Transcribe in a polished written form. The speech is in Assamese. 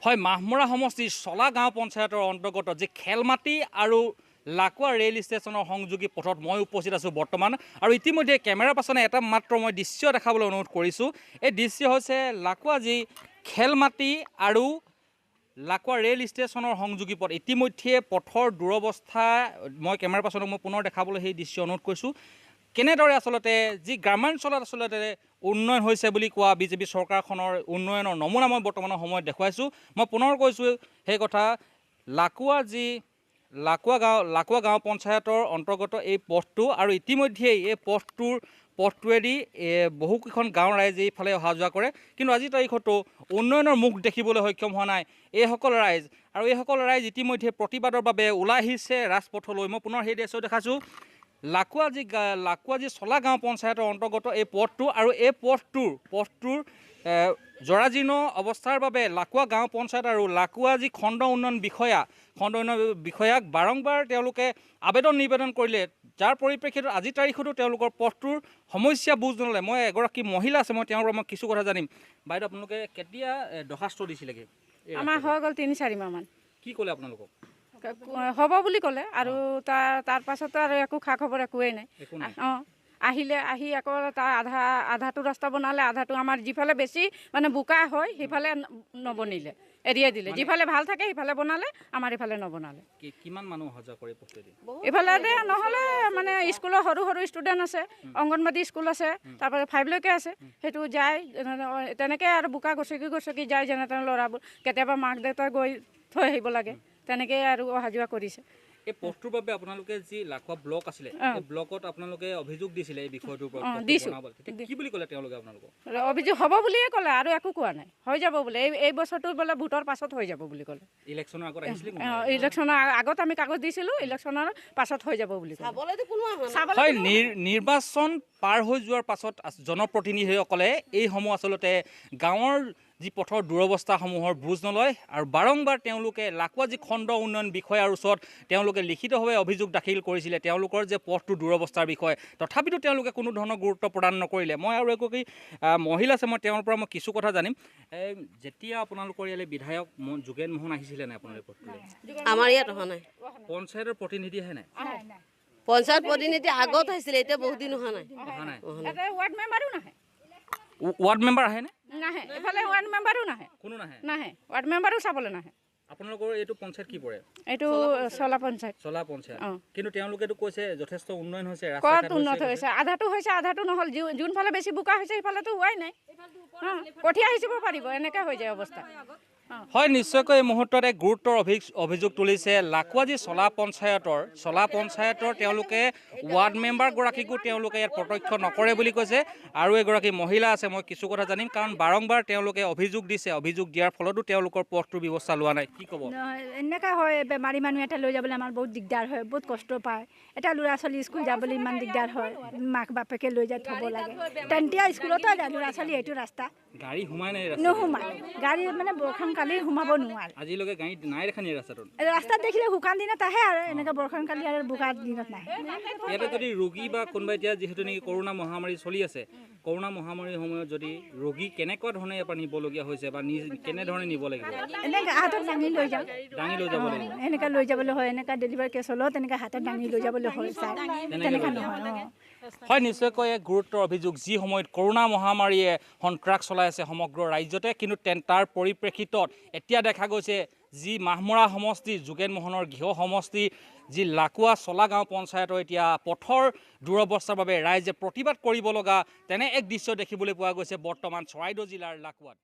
হয় মাহমৰা সমষ্টিৰ চলা গাঁও পঞ্চায়তৰ অন্তৰ্গত যি খেলমাটি আৰু লাকুৱা ৰেল ষ্টেচনৰ সংযোগী পথত মই উপস্থিত আছোঁ বৰ্তমান আৰু ইতিমধ্যে কেমেৰা পাছনে এটা মাত্ৰ মই দৃশ্য দেখাবলৈ অনুৰোধ কৰিছোঁ। এই দৃশ্য হৈছে লাকুৱা যি খেলমাটি আৰু লাকুৱা ৰেল ষ্টেচনৰ সংযোগী পথ। ইতিমধ্যে পথৰ দুৰৱস্থা মই কেমেৰা পাছনক মই পুনৰ দেখাবলৈ সেই দৃশ্য অনুৰোধ কৰিছোঁ। কেনেদৰে আচলতে যি গ্ৰামাঞ্চলত আচলতে উন্নয়ন হৈছে বুলি কোৱা বিজেপি চৰকাৰখনৰ উন্নয়নৰ নমুনা মই বৰ্তমানৰ সময়ত দেখুৱাইছোঁ। মই পুনৰ কৈছোঁ সেই কথা, লাকুৱা গাঁও পঞ্চায়তৰ অন্তৰ্গত এই পথটো আৰু ইতিমধ্যেই এই পথটোৱেদি বহুকেইখন গাঁৱৰ ৰাইজে এইফালে অহা যোৱা কৰে, কিন্তু আজিৰ তাৰিখতো উন্নয়নৰ মুখ দেখিবলৈ সক্ষম হোৱা নাই এইসকল ৰাইজ। আৰু এইসকল ৰাইজ ইতিমধ্যে প্ৰতিবাদৰ বাবে ওলাই আহিছে ৰাজপথলৈ। মই পুনৰ সেই দৃশ্য দেখাইছোঁ। লাকুৱা যি চলা গাঁও পঞ্চায়তৰ অন্তৰ্গত এই পথটো আৰু এই পথটোৰ জৰাজীৰ্ণ অৱস্থাৰ বাবে লাকুৱা গাঁও পঞ্চায়ত আৰু লাকুৱা যি খণ্ড উন্নয়ন বিষয়াক বাৰম্বাৰ তেওঁলোকে নিবেদন কৰিলে, যাৰ পৰিপ্ৰেক্ষিতত আজিৰ তাৰিখতো তেওঁলোকৰ পথটোৰ সমস্যা বুজ নল'লে। মই এগৰাকী মহিলা আছে, মই তেওঁৰ পৰা মই কিছু কথা জানিম। বাইদেউ, আপোনালোকে কেতিয়া দৰখাস্ত দিছিলেগৈ? আমাৰ হৈ গ'ল 3-4 মাহমান। কি ক'লে আপোনালোকক? হ'ব বুলি ক'লে আৰু তাৰ পাছতো আৰু একো খা খবৰ একোৱেই নাই। আহি আকৌ তাৰ আধাটো ৰাস্তা বনালে, আধাটো আমাৰ যিফালে বেছি মানে বোকা হয় সেইফালে নবনিলে, এৰিয়াই দিলে। যিফালে ভাল থাকে সেইফালে বনালে, আমাৰ এইফালে নবনালে। কিমান মানুহ অহা যোৱা কৰে পথেদি? এইফালে নহ'লে মানে স্কুলৰ সৰু ষ্টুডেণ্ট আছে, অংগনবাদী স্কুল আছে, তাৰপৰা 5লৈকে আছে, সেইটো যায় তেনেকৈ আৰু বোকা গছকি যায় যেনে তেনে ল'ৰাবোৰ। কেতিয়াবা মাক দেউতাক গৈ থৈ আহিব লাগে, তেনেকৈ আৰু অহা যোৱা কৰিছে। এই পথটোৰ বাবে আপোনালোকে যি লাকুৱা ব্লক আছিলে, এই ব্লকত আপোনালোকে অভিযোগ দিছিলে এই বিষয়টোৰ ওপৰত? দিছোঁ। কি বুলি ক'লে তেওঁলোকে আপোনালোকক? অভিযোগ হ'ব বুলিয়ে ক'লে আৰু একো কোৱা নাই, হৈ যাব বোলে। এই বছৰটো বোলে ভোটৰ পাছত হৈ যাব বুলি ক'লে। ইলেকশ্যনৰ আগত আহিছিলে? ইলেকশ্যনৰ আগত আমি কাগজ দিছিলোঁ, ইলেকশ্যনৰ পাছত হৈ যাব বুলি ক'লে। হয়, নিৰ্বাচন পাৰ হৈ যোৱাৰ পাছত জনপ্ৰতিনিধিসকলে এইসমূহ আচলতে গাঁৱৰ যি পথৰ দুৰৱস্থাসমূহৰ বুজ নলয় আৰু বাৰম্বাৰ তেওঁলোকে লাকুৱা যি খণ্ড উন্নয়ন বিষয়াৰ ওচৰত তেওঁলোকে লিখিতভাৱে অভিযোগ দাখিল কৰিছিলে তেওঁলোকৰ যে পথটোৰ দুৰৱস্থাৰ বিষয়ে। তথাপিতো তেওঁলোকে কোনো ধৰণৰ গুৰুত্ব প্ৰদান নকৰিলে। মই আৰু এগৰাকী মহিলা আছে, মই তেওঁৰ পৰা মই কিছু কথা জানিম। যেতিয়া আপোনালোকৰ ইয়ালৈ বিধায়ক যোগেন মোহন আহিছিলে নাই আপোনালোকৰ পথটোলৈ? আমাৰ ইয়াত অহা নাই। পঞ্চায়তৰ প্ৰতিনিধি আহে নাই? পঞ্চায়ত প্ৰতিনিধি আগত আহিছিলে, এতিয়া বহুত দিন অহা নাই। ৱাৰ্ড মেম্বাৰো নাহে। ৱাৰ্ড মেম্বাৰ আহেনে? নাহে। এইফালে ৱাৰ্ড মেম্বাৰো নাহে। কোনো নাহে? ৱাৰ্ড মেম্বাৰো চাবলৈ নাহে। আপোনালোকৰ এইটো পঞ্চায়ত কি পৰে? এইটো চলা পঞ্চায়ত। চলা পঞ্চায়ত। কিন্তু তেওঁলোকেতো কৈছে যথেষ্ট উন্নয়ন হৈছে, ক'ত উন্নত হৈছে? আধাটো হৈছে, আধাটো নহ'ল। যোনফালে বেছি বোকা হৈছে সেইফালেতো হোৱাই নাই। কঠীয়া সিঁচিব পাৰিব, এনেকৈ হৈ যায় অৱস্থা। হয়, নিশ্চয়কৈ এই মুহূৰ্তত এক গুৰুত্বৰ অভিযোগ তুলিছে লাকুৱা যি চলা পঞ্চায়তৰ তেওঁলোকে ৱাৰ্ড মেম্বাৰগৰাকীকো তেওঁলোকে ইয়াত প্ৰত্যক্ষ নকৰে বুলি কৈছে। আৰু এগৰাকী মহিলা আছে, মই কিছু কথা জানিম, কাৰণ বাৰম্বাৰ তেওঁলোকে অভিযোগ দিছে, অভিযোগ দিয়াৰ ফলতো তেওঁলোকৰ পথটোৰ ব্যৱস্থা লোৱা নাই। কি ক'ব? এনেকুৱা হয়, বেমাৰী মানুহ এটা লৈ যাবলৈ আমাৰ বহুত দিগদাৰ হয়, বহুত কষ্ট পায়। এটা ল'ৰা ছোৱালী স্কুল যাবলৈ ইমান দিগদাৰ হয়, মাক বাপেকে লৈ যায় থ'ব লাগে। তেতিয়া স্কুলতো ল'ৰা ছোৱালী এইটো ৰাস্তা গাড়ী সোমাই নাই? নোসোমায়, গাড়ী মানে বৰষুণ কালি সোমাব নোৱাৰে। আজিলৈকে গাড়ী নাই দেখা নেকি ৰাস্তাটোত? ৰাস্তাত দেখিলে শুকান দিনত আহে আৰু এনেকৈ বৰষুণ কালি আৰু বোকা দিনত নাহে। ইয়াতে যদি ৰোগী বা কোনোবা এতিয়া যিহেতু নেকি কৰোণা মহামাৰী চলি আছে, কৰোণা মহামাৰীৰ সময়ত যদি ৰোগী কেনেকুৱা ধৰণে ইয়াৰ পৰা নিবলগীয়া হৈছে বা কেনেধৰণে নিব লাগিব? এনেকৈ হাতত দাঙি লৈ যাওঁ, দাঙি লৈ যাব লাগিব। এনেকৈ লৈ যাবলৈ হয়, এনেকৈ ডেলিভাৰী কেছ হ'লেও তেনেকৈ হাতত দাঙি লৈ যাবলৈ হয়, ছাৰ তেনেকৈ নহয়। হয়, নিশ্চয়কৈ এক গুৰুত্বৰ অভিযোগ। যি সময়ত কৰোণা মহামাৰীয়ে সন্ত্ৰাস চলাই আছে সমগ্ৰ ৰাজ্যতে, কিন্তু তাৰ পৰিপ্ৰেক্ষিতত এতিয়া দেখা গৈছে যি মাহমৰা সমষ্টি, যোগেন মোহনৰ গৃহ সমষ্টি, যি লাকুৱা চলা গাঁও পঞ্চায়তৰ এতিয়া পথৰ দুৰৱস্থাৰ বাবে ৰাইজে প্ৰতিবাদ কৰিব লগা তেনে এক দৃশ্য দেখিবলৈ পোৱা গৈছে বৰ্তমান চৰাইদেউ জিলাৰ লাকুৱাত।